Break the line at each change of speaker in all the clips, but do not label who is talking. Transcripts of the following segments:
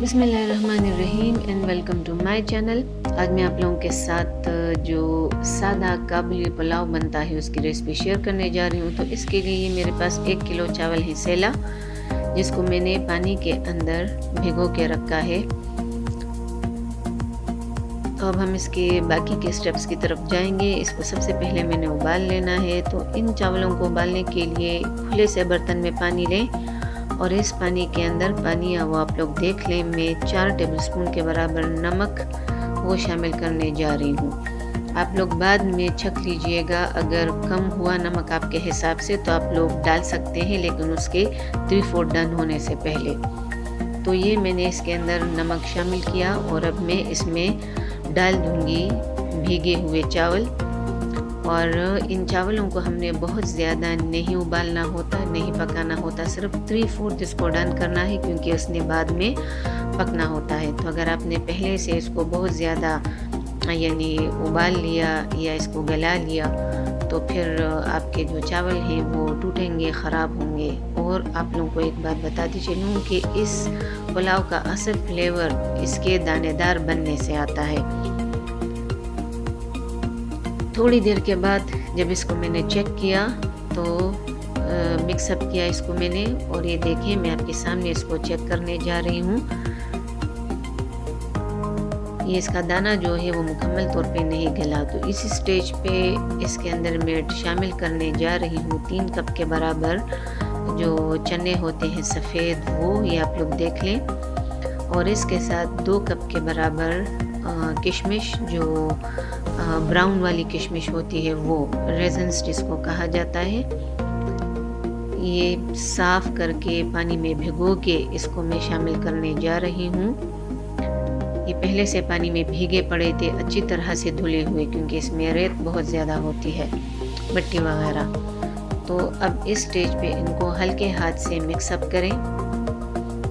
बिस्मिल्लाहिर्रहमानिर्रहीम and welcome to my channel. आज मैं आप लोगों के साथ जो सादा काबुली पुलाव बनता है उसकी रेसिपी शेयर करने जा रही हूँ। तो इसके लिए ये मेरे पास 1 किलो चावल है सेला, जिसको मैंने पानी के अंदर भिगो के रखा है। तो अब हम इसके बाकी के स्टेप्स की तरफ जाएंगे। इसको सबसे पहले मैंने उबाल लेना है। तो इन चावलों को उबालने के लिए खुले से बर्तन में पानी लें और इस पानी के अंदर पानी वो आप लोग देख लें, मैं 4 टेबलस्पून के बराबर नमक वो शामिल करने जा रही हूँ। आप लोग बाद में चख लीजिएगा, अगर कम हुआ नमक आपके हिसाब से तो आप लोग डाल सकते हैं, लेकिन उसके 3/4 डन होने से पहले। तो ये मैंने इसके अंदर नमक शामिल किया और अब मैं इसमें डाल दूँगी भीगे हुए चावल। और इन चावलों को हमने बहुत ज़्यादा नहीं उबालना होता, नहीं पकाना होता, सिर्फ 3/4 इसको डन करना है, क्योंकि उसने बाद में पकना होता है। तो अगर आपने पहले से इसको बहुत ज़्यादा यानी उबाल लिया या इसको गला लिया तो फिर आपके जो चावल हैं वो टूटेंगे, ख़राब होंगे। और आप लोगों को एक बात बताती चलूँ कि इस पुलाव का असल फ्लेवर इसके दानेदार बनने से आता है। थोड़ी देर के बाद जब इसको मैंने चेक किया तो मिक्सअप किया इसको मैंने, और ये देखें मैं आपके सामने इसको चेक करने जा रही हूँ। ये इसका दाना जो है वो मुकम्मल तौर पे नहीं गला। तो इस स्टेज पे इसके अंदर मैं शामिल करने जा रही हूँ 3 कप के बराबर जो चने होते हैं सफ़ेद, वो ये आप लोग देख लें। और इसके साथ 2 कप के बराबर किशमिश, जो ब्राउन वाली किशमिश होती है, वो रेजन्स जिसको कहा जाता है, ये साफ़ करके पानी में भिगो के इसको मैं शामिल करने जा रही हूँ। ये पहले से पानी में भीगे पड़े थे, अच्छी तरह से धुले हुए, क्योंकि इसमें रेत बहुत ज़्यादा होती है, मिट्टी वगैरह। तो अब इस स्टेज पे इनको हल्के हाथ से मिक्सअप करें।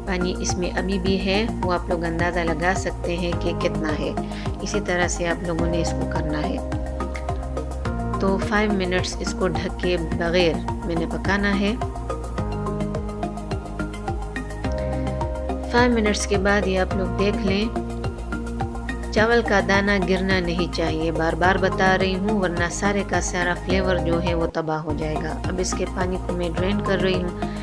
पानी इसमें अभी भी है, वो आप लोग अंदाज़ा लगा सकते हैं कि कितना है। इसी तरह से आप लोगों ने इसको करना है। तो 5 मिनट्स इसको ढक के बग़ैर मैंने पकाना है। 5 मिनट्स के बाद ये आप लोग देख लें, चावल का दाना गिरना नहीं चाहिए, बार बार बता रही हूँ, वरना सारे का सारा फ्लेवर जो है वो तबाह हो जाएगा। अब इसके पानी को मैं ड्रेन कर रही हूँ।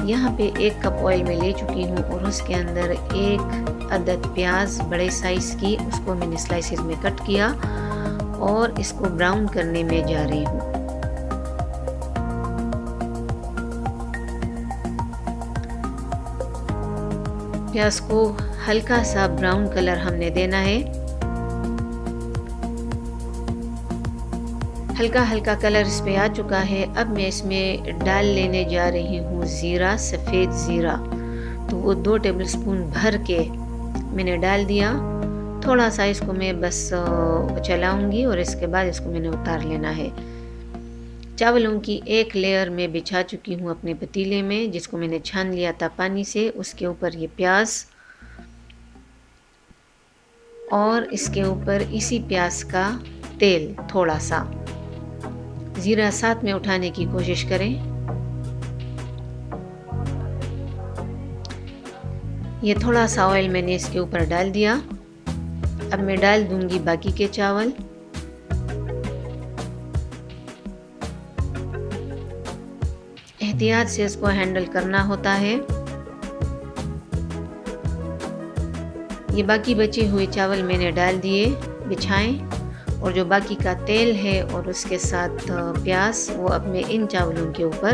यहाँ पे 1 कप ऑयल में ले चुकी हूँ और उसके अंदर 1 अदद प्याज बड़े साइज़ की, उसको मैंने स्लाइसेस में कट किया और इसको ब्राउन करने में जा रही हूँ। प्याज को हल्का सा ब्राउन कलर हमने देना है। हल्का हल्का कलर इस पे आ चुका है। अब मैं इसमें डाल लेने जा रही हूँ ज़ीरा, सफ़ेद ज़ीरा। तो वो 2 टेबलस्पून भर के मैंने डाल दिया। थोड़ा सा इसको मैं बस चलाऊंगी और इसके बाद इसको मैंने उतार लेना है। चावलों की 1 लेयर में बिछा चुकी हूँ अपने पतीले में, जिसको मैंने छान लिया था पानी से। उसके ऊपर ये प्याज और इसके ऊपर इसी प्याज का तेल थोड़ा सा, ज़ीरा साथ में उठाने की कोशिश करें। ये थोड़ा सा ऑयल मैंने इसके ऊपर डाल दिया। अब मैं डाल दूंगी बाकी के चावल। एहतियात से इसको हैंडल करना होता है। ये बाकी बचे हुए चावल मैंने डाल दिए, बिछाएं, और जो बाकी का तेल है और उसके साथ प्याज, वो अब मैं इन चावलों के ऊपर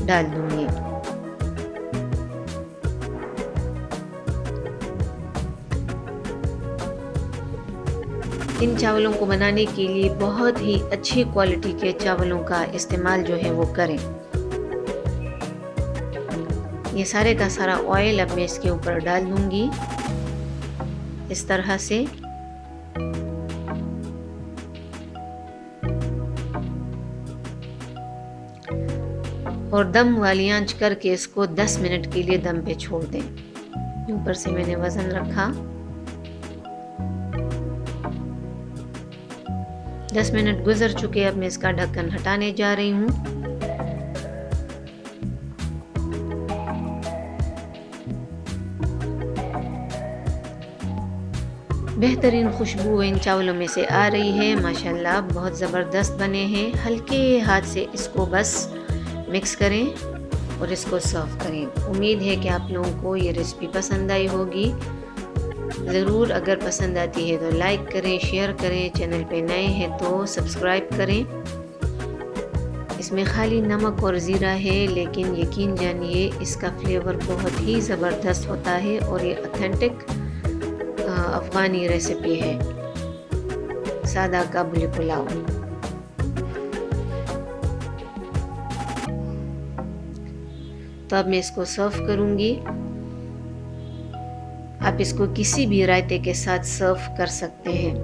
डाल दूंगी। इन चावलों को बनाने के लिए बहुत ही अच्छी क्वालिटी के चावलों का इस्तेमाल जो है वो करें। ये सारे का सारा ऑयल अब मैं इसके ऊपर डाल दूंगी इस तरह से। और दम वाली आंच करके इसको 10 मिनट के लिए दम पे छोड़ दें। ऊपर से मैंने वज़न रखा। 10 मिनट गुजर चुके। अब मैं इसका ढक्कन हटाने जा रही हूँ। बेहतरीन खुशबू इन चावलों में से आ रही है माशाल्लाह, बहुत ज़बरदस्त बने हैं। हल्के हाथ से इसको बस मिक्स करें और इसको सर्व करें। उम्मीद है कि आप लोगों को ये रेसिपी पसंद आई होगी। ज़रूर अगर पसंद आती है तो लाइक करें, शेयर करें, चैनल पे नए हैं तो सब्सक्राइब करें। इसमें खाली नमक और ज़ीरा है, लेकिन यकीन जानिए इसका फ्लेवर बहुत ही ज़बरदस्त होता है और ये ऑथेंटिक अफ़गानी रेसिपी है, सादा काबुली पुलाव। तो अब मैं इसको सर्व करूँगी। आप इसको किसी भी रायते के साथ सर्व कर सकते हैं।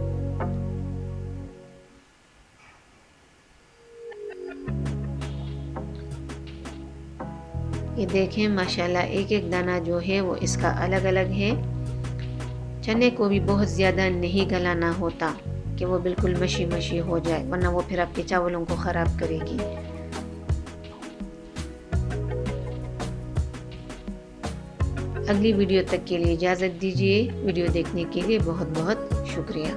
ये देखें माशाल्लाह, एक एक दाना जो है वो इसका अलग अलग है। चने को भी बहुत ज़्यादा नहीं गलाना होता कि वो बिल्कुल मशी मशी हो जाए, वरना वो फिर आपके चावलों को ख़राब करेगी। अगली वीडियो तक के लिए इजाज़त दीजिए। वीडियो देखने के लिए बहुत बहुत शुक्रिया।